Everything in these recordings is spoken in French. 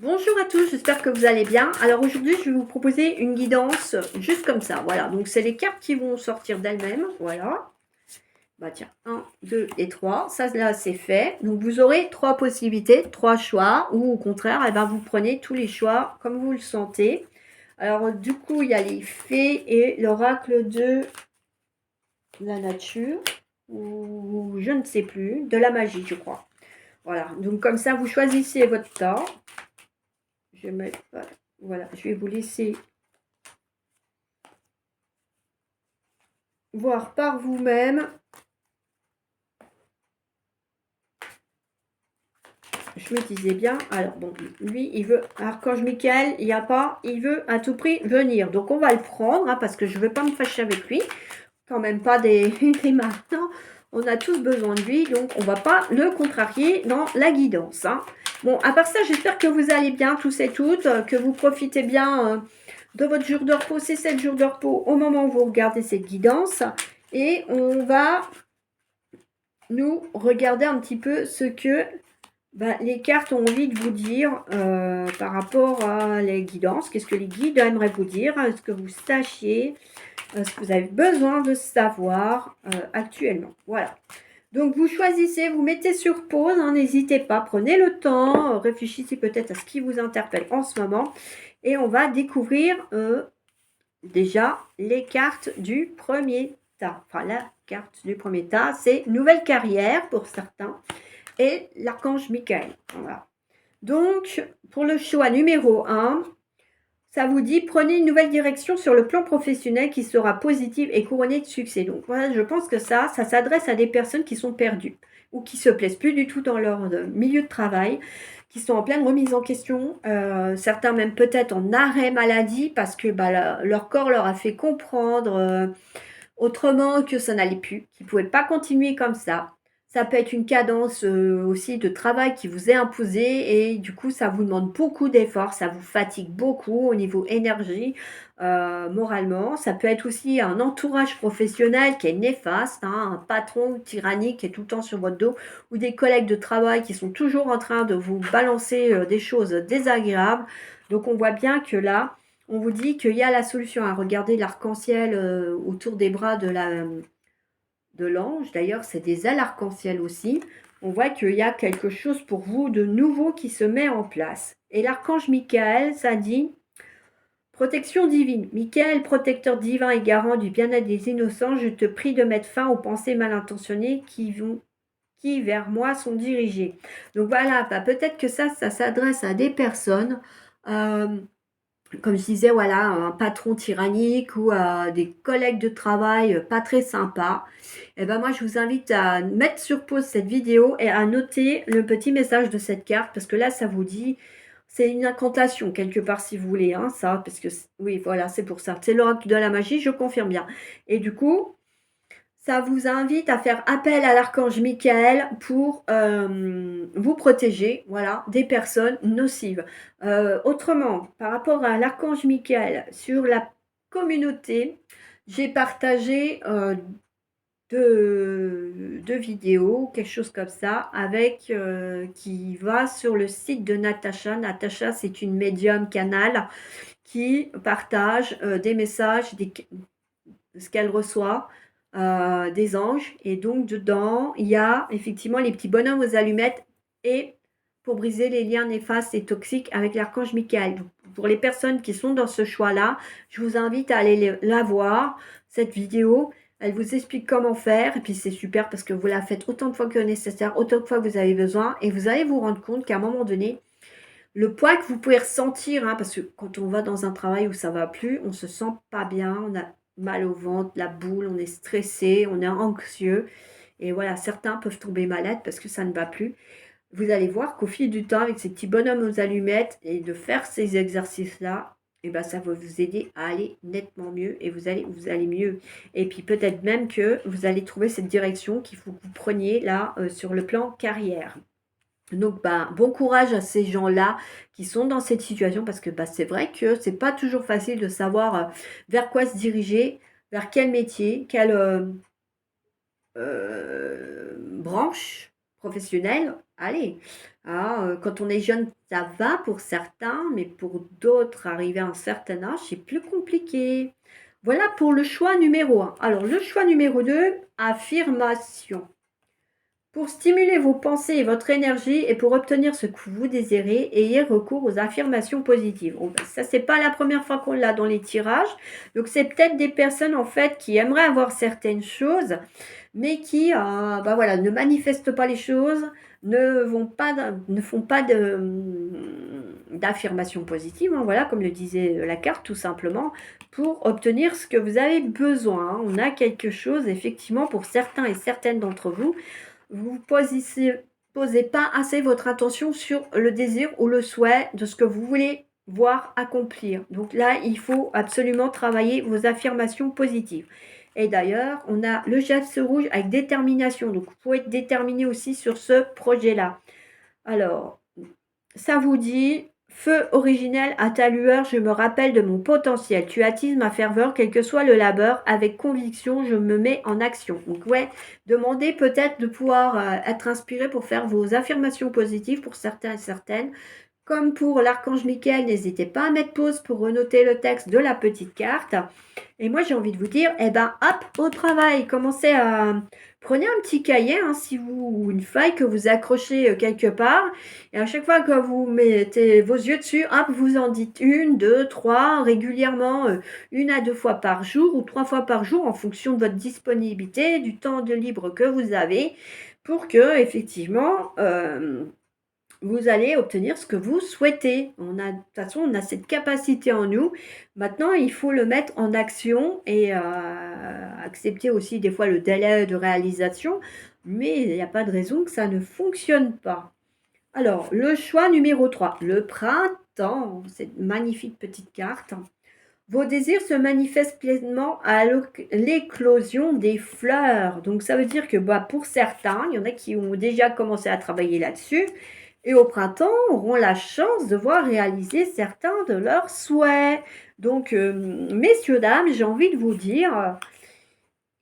Bonjour à tous, j'espère que vous allez bien. Alors aujourd'hui, je vais vous proposer une guidance juste comme ça. Voilà, donc c'est les cartes qui vont sortir d'elles-mêmes. Voilà. Bah tiens, un, 2 et 3. Ça là, c'est fait. Donc vous aurez trois possibilités, trois choix. Ou au contraire, eh ben, vous prenez tous les choix comme vous le sentez. Alors du coup, il y a les fées et l'oracle de la nature. Ou je ne sais plus, de la magie, je crois. Voilà, donc comme ça, vous choisissez votre temps. Je vais mettre, voilà, je vais vous laisser voir par vous-même. Je me disais bien, alors bon, lui, il veut, Archange Michael, il n'y a pas, il veut à tout prix venir. Donc on va le prendre, hein, parce que je ne veux pas me fâcher avec lui. Quand même pas des, des maintenant. On a tous besoin de lui, donc on ne va pas le contrarier dans la guidance. Hein. Bon, à part ça, j'espère que vous allez bien tous et toutes, que vous profitez bien de votre jour de repos. C'est 7 jours de repos au moment où vous regardez cette guidance. Et on va nous regarder un petit peu ce que les cartes ont envie de vous dire par rapport à les guidances. Qu'est-ce que les guides aimeraient vous dire? Est-ce que vous sachiez ce que vous avez besoin de savoir actuellement? Voilà. Donc, vous choisissez, vous mettez sur pause, hein, n'hésitez pas, prenez le temps, réfléchissez peut-être à ce qui vous interpelle en ce moment. Et on va découvrir déjà les cartes du premier tas. Enfin, la carte du premier tas, c'est nouvelle carrière pour certains et l'archange Michael. Voilà. Donc, pour le choix numéro 1, ça vous dit prenez une nouvelle direction sur le plan professionnel qui sera positive et couronnée de succès. Donc, voilà, je pense que ça s'adresse à des personnes qui sont perdues ou qui se plaisent plus du tout dans leur milieu de travail, qui sont en pleine remise en question, certains même peut-être en arrêt maladie parce que leur corps leur a fait comprendre autrement que ça n'allait plus, qu'ils ne pouvaient pas continuer comme ça. Ça peut être une cadence aussi de travail qui vous est imposée et du coup, ça vous demande beaucoup d'efforts, ça vous fatigue beaucoup au niveau énergie, moralement. Ça peut être aussi un entourage professionnel qui est néfaste, hein, un patron tyrannique qui est tout le temps sur votre dos ou des collègues de travail qui sont toujours en train de vous balancer des choses désagréables. Donc, on voit bien que là, on vous dit qu'il y a la solution à regarder l'arc-en-ciel autour des bras de l'ange. D'ailleurs, c'est des ailes arc-en-ciel aussi. On voit qu'il y a quelque chose pour vous de nouveau qui se met en place. Et l'archange Michael, ça dit protection divine. Michael, protecteur divin et garant du bien-être des innocents, je te prie de mettre fin aux pensées mal intentionnées qui vers moi sont dirigées. Donc voilà, peut-être que ça s'adresse à des personnes. Comme je disais, voilà, un patron tyrannique ou des collègues de travail pas très sympas, et ben moi je vous invite à mettre sur pause cette vidéo et à noter le petit message de cette carte parce que là ça vous dit, c'est une incantation quelque part si vous voulez, hein, ça, parce que oui, voilà, c'est pour ça. C'est l'oracle de la magie, je confirme bien. Et du coup, ça vous invite à faire appel à l'archange Michael pour vous protéger, voilà, des personnes nocives. Autrement, par rapport à l'archange Michael, sur la communauté, j'ai partagé deux vidéos, quelque chose comme ça, avec qui va sur le site de Natacha. Natacha, c'est une médium canal qui partage des messages, ce qu'elle reçoit des anges. Et donc, dedans, il y a effectivement les petits bonhommes aux allumettes et pour briser les liens néfastes et toxiques avec l'archange Michael. Donc, pour les personnes qui sont dans ce choix-là, je vous invite à aller la voir, cette vidéo. Elle vous explique comment faire. Et puis, c'est super parce que vous la faites autant de fois que nécessaire, autant de fois que vous avez besoin. Et vous allez vous rendre compte qu'à un moment donné, le poids que vous pouvez ressentir, hein, parce que quand on va dans un travail où ça va plus, on se sent pas bien, on a mal au ventre, la boule, on est stressé, on est anxieux. Et voilà, certains peuvent tomber malades parce que ça ne va plus. Vous allez voir qu'au fil du temps, avec ces petits bonhommes aux allumettes et de faire ces exercices-là, eh ben, ça va vous aider à aller nettement mieux et vous allez mieux. Et puis peut-être même que vous allez trouver cette direction qu'il faut que vous preniez là sur le plan carrière. Donc, bon courage à ces gens-là qui sont dans cette situation parce que c'est vrai que c'est pas toujours facile de savoir vers quoi se diriger, vers quel métier, quelle branche professionnel, allez. Quand on est jeune, ça va pour certains, mais pour d'autres, arriver à un certain âge, c'est plus compliqué. Voilà pour le choix numéro un. Alors, le choix numéro 2, affirmation. Pour stimuler vos pensées et votre énergie et pour obtenir ce que vous désirez, ayez recours aux affirmations positives. Bon, ben, ça, c'est pas la première fois qu'on l'a dans les tirages. Donc, c'est peut-être des personnes, en fait, qui aimeraient avoir certaines choses, mais qui bah voilà, ne manifestent pas les choses, ne font pas d'affirmations positives, hein, voilà, comme le disait la carte, tout simplement, pour obtenir ce que vous avez besoin. Hein. On a quelque chose, effectivement, pour certains et certaines d'entre vous, vous posez pas assez votre attention sur le désir ou le souhait de ce que vous voulez voir accomplir. Donc là, il faut absolument travailler vos affirmations positives. Et d'ailleurs, on a le geste rouge avec détermination. Donc, vous pouvez être déterminé aussi sur ce projet-là. Alors, ça vous dit, feu originel à ta lueur, je me rappelle de mon potentiel. Tu attises ma ferveur, quel que soit le labeur. Avec conviction, je me mets en action. Donc, ouais, demandez peut-être de pouvoir être inspiré pour faire vos affirmations positives pour certains et certaines. Comme pour l'archange Michael, n'hésitez pas à mettre pause pour renoter le texte de la petite carte. Et moi, j'ai envie de vous dire, eh ben, hop, au travail. Commencez à... Prenez un petit cahier, hein, si vous, ou une feuille que vous accrochez quelque part. Et à chaque fois que vous mettez vos yeux dessus, hop, vous en dites une, deux, trois, régulièrement, une à deux fois par jour ou trois fois par jour en fonction de votre disponibilité, du temps de libre que vous avez, pour que, effectivement, vous allez obtenir ce que vous souhaitez. De toute façon, on a cette capacité en nous. Maintenant, il faut le mettre en action et accepter aussi des fois le délai de réalisation. Mais il n'y a pas de raison que ça ne fonctionne pas. Alors, le choix numéro 3, le printemps. Cette magnifique petite carte. Vos désirs se manifestent pleinement à l'éclosion des fleurs. Donc, ça veut dire que pour certains, il y en a qui ont déjà commencé à travailler là-dessus et au printemps auront la chance de voir réaliser certains de leurs souhaits. Donc, messieurs, dames, j'ai envie de vous dire,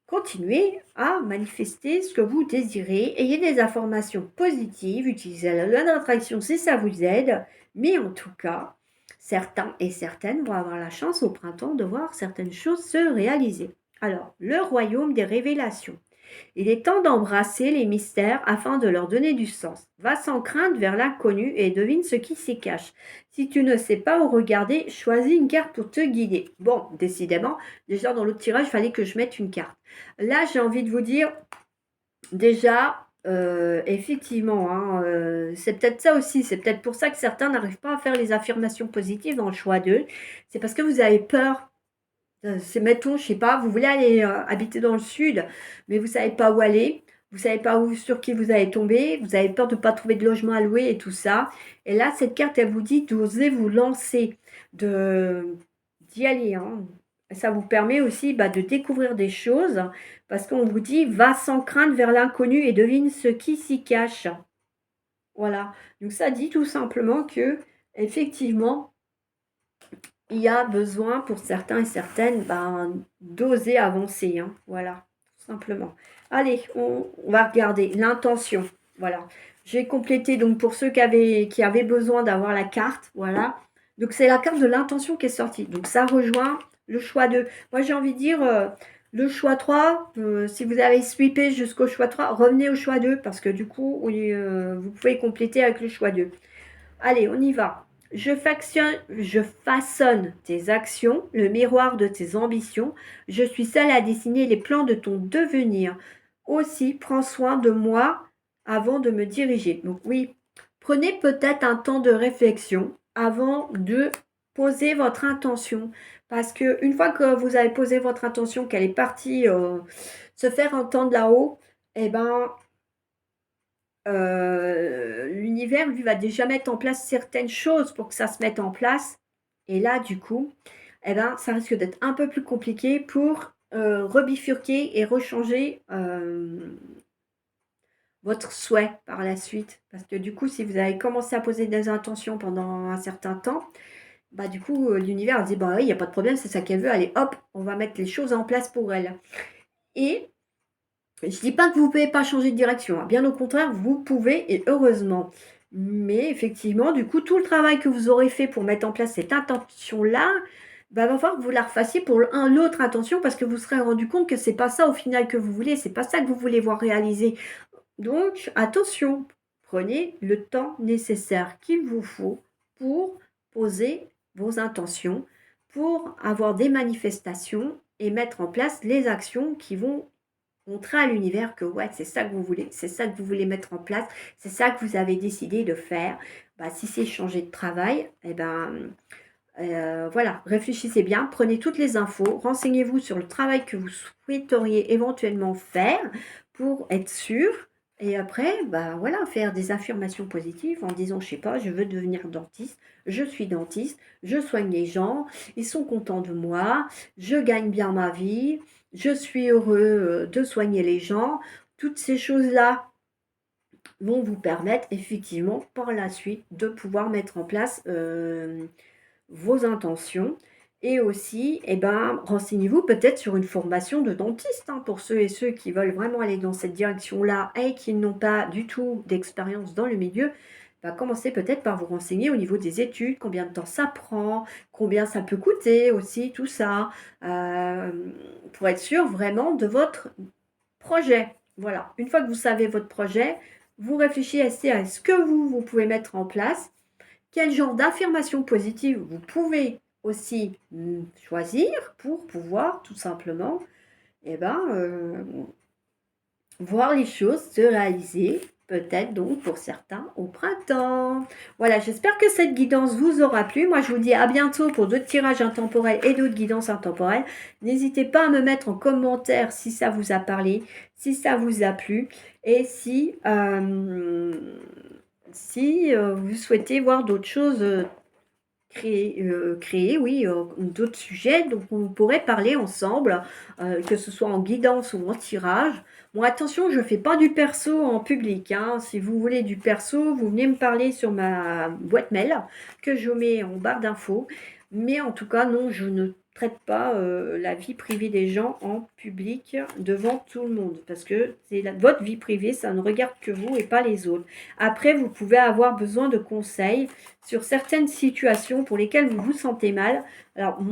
continuez à manifester ce que vous désirez. Ayez des informations positives, utilisez la loi d'attraction si ça vous aide. Mais en tout cas, certains et certaines vont avoir la chance au printemps de voir certaines choses se réaliser. Alors, le royaume des révélations. Il est temps d'embrasser les mystères afin de leur donner du sens. Va sans crainte vers l'inconnu et devine ce qui s'y cache. Si tu ne sais pas où regarder, choisis une carte pour te guider. Bon, décidément, déjà dans l'autre tirage, il fallait que je mette une carte. Là, j'ai envie de vous dire, déjà, effectivement, hein, c'est peut-être ça aussi. C'est peut-être pour ça que certains n'arrivent pas à faire les affirmations positives dans le choix d'eux. C'est parce que vous avez peur. C'est, mettons, je sais pas, vous voulez aller habiter dans le sud, mais vous savez pas où aller, vous savez pas où, sur qui vous allez tomber, vous avez peur de ne pas trouver de logement à louer et tout ça. Et là, cette carte, elle vous dit d'oser vous lancer, d'y aller. Hein. Ça vous permet aussi de découvrir des choses, parce qu'on vous dit, va sans crainte vers l'inconnu et devine ce qui s'y cache. Voilà. Donc ça dit tout simplement que, effectivement, il y a besoin pour certains et certaines d'oser avancer. Hein, voilà, tout simplement. Allez, on va regarder l'intention. Voilà. J'ai complété donc pour ceux qui avaient besoin d'avoir la carte. Voilà. Donc c'est la carte de l'intention qui est sortie. Donc ça rejoint le choix 2. Moi j'ai envie de dire le choix 3. Si vous avez sweepé jusqu'au choix 3, revenez au choix 2 parce que du coup vous pouvez compléter avec le choix 2. Allez, on y va. Je façonne tes actions, le miroir de tes ambitions. Je suis seule à dessiner les plans de ton devenir. Aussi, prends soin de moi avant de me diriger. Donc oui, prenez peut-être un temps de réflexion avant de poser votre intention. Parce que une fois que vous avez posé votre intention, qu'elle est partie se faire entendre là-haut, eh ben, l'univers, lui, va déjà mettre en place certaines choses pour que ça se mette en place. Et là, du coup, eh ben, ça risque d'être un peu plus compliqué pour rebifurquer et rechanger votre souhait par la suite. Parce que du coup, si vous avez commencé à poser des intentions pendant un certain temps, du coup, l'univers dit, oui, il n'y a pas de problème, c'est ça qu'elle veut, allez, hop, on va mettre les choses en place pour elle. Et Je dis pas que vous ne pouvez pas changer de direction, hein. Bien au contraire, vous pouvez et heureusement. Mais effectivement, du coup, tout le travail que vous aurez fait pour mettre en place cette intention-là, bah, va falloir que vous la refassiez pour l'autre intention parce que vous serez rendu compte que c'est pas ça au final que vous voulez, c'est pas ça que vous voulez voir réaliser. Donc, attention, prenez le temps nécessaire qu'il vous faut pour poser vos intentions, pour avoir des manifestations et mettre en place les actions qui vont montrer à l'univers que ouais, c'est ça que vous voulez, c'est ça que vous voulez mettre en place, c'est ça que vous avez décidé de faire. Bah, si c'est changer de travail, eh ben, voilà, réfléchissez bien, prenez toutes les infos, renseignez-vous sur le travail que vous souhaiteriez éventuellement faire pour être sûr. Et après, bah voilà, faire des affirmations positives en disant, je sais pas, je veux devenir dentiste, je suis dentiste, je soigne les gens, ils sont contents de moi, je gagne bien ma vie, je suis heureux de soigner les gens. Toutes ces choses-là vont vous permettre effectivement par la suite de pouvoir mettre en place vos intentions. Et aussi, eh ben, renseignez-vous peut-être sur une formation de dentiste, hein, pour ceux et ceux qui veulent vraiment aller dans cette direction-là et qui n'ont pas du tout d'expérience dans le milieu. Bah, commencez peut-être par vous renseigner au niveau des études, combien de temps ça prend, combien ça peut coûter aussi, tout ça, euh, pour être sûr vraiment de votre projet. Voilà, une fois que vous savez votre projet, vous réfléchissez à ce que vous pouvez mettre en place, quel genre d'affirmation positive vous pouvez aussi choisir pour pouvoir tout simplement eh ben, voir les choses se réaliser, peut-être donc pour certains au printemps. Voilà, j'espère que cette guidance vous aura plu. Moi, je vous dis à bientôt pour d'autres tirages intemporels et d'autres guidances intemporelles. N'hésitez pas à me mettre en commentaire si ça vous a parlé, si ça vous a plu et si vous souhaitez voir d'autres choses créer, oui, d'autres sujets dont on pourrait parler ensemble, que ce soit en guidance ou en tirage. Bon, attention, je ne fais pas du perso en public, hein. Si vous voulez du perso, vous venez me parler sur ma boîte mail que je mets en barre d'infos. Mais en tout cas, non, je ne traite pas la vie privée des gens en public devant tout le monde. Parce que c'est votre vie privée, ça ne regarde que vous et pas les autres. Après, vous pouvez avoir besoin de conseils sur certaines situations pour lesquelles vous vous sentez mal. Alors,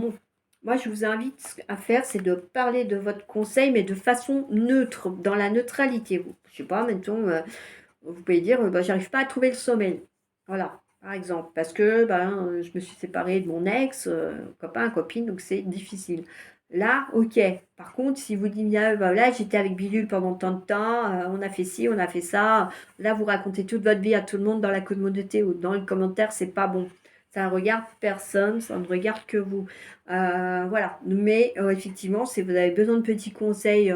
moi, je vous invite à faire, c'est de parler de votre conseil, mais de façon neutre, dans la neutralité. Je ne sais pas, maintenant, vous pouvez dire, bah, j'arrive pas à trouver le sommeil. Voilà, par exemple, parce que ben, je me suis séparée de mon ex, copain, copine, donc c'est difficile. Là, ok. Par contre, si vous dites, ah, bah, là, j'étais avec Bidule pendant tant de temps, on a fait ci, on a fait ça, là, vous racontez toute votre vie à tout le monde dans la communauté ou dans les commentaires, c'est pas bon. Ça ne regarde personne, ça ne regarde que vous. Voilà. Mais effectivement, si vous avez besoin de petits conseils,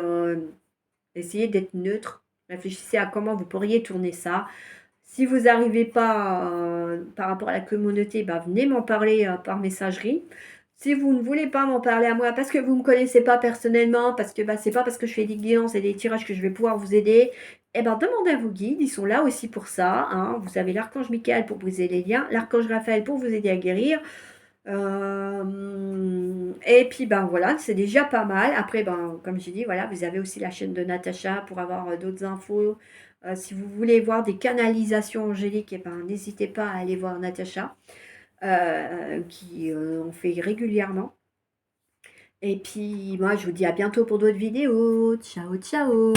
essayez d'être neutre. Réfléchissez à comment vous pourriez tourner ça. Si vous n'arrivez pas par rapport à la communauté, bah, venez m'en parler par messagerie. Si vous ne voulez pas m'en parler à moi parce que vous ne me connaissez pas personnellement, parce que bah, c'est pas parce que je fais des guidances et des tirages que je vais pouvoir vous aider, eh ben, demandez à vos guides, ils sont là aussi pour ça, hein. Vous avez l'archange Michael pour briser les liens, l'archange Raphaël pour vous aider à guérir. Et puis ben voilà, c'est déjà pas mal. Après, ben, comme j'ai dit, voilà, vous avez aussi la chaîne de Natacha pour avoir d'autres infos. Si vous voulez voir des canalisations angéliques, et ben, n'hésitez pas à aller voir Natacha, qui en fait régulièrement. Et puis moi, je vous dis à bientôt pour d'autres vidéos. Ciao, ciao!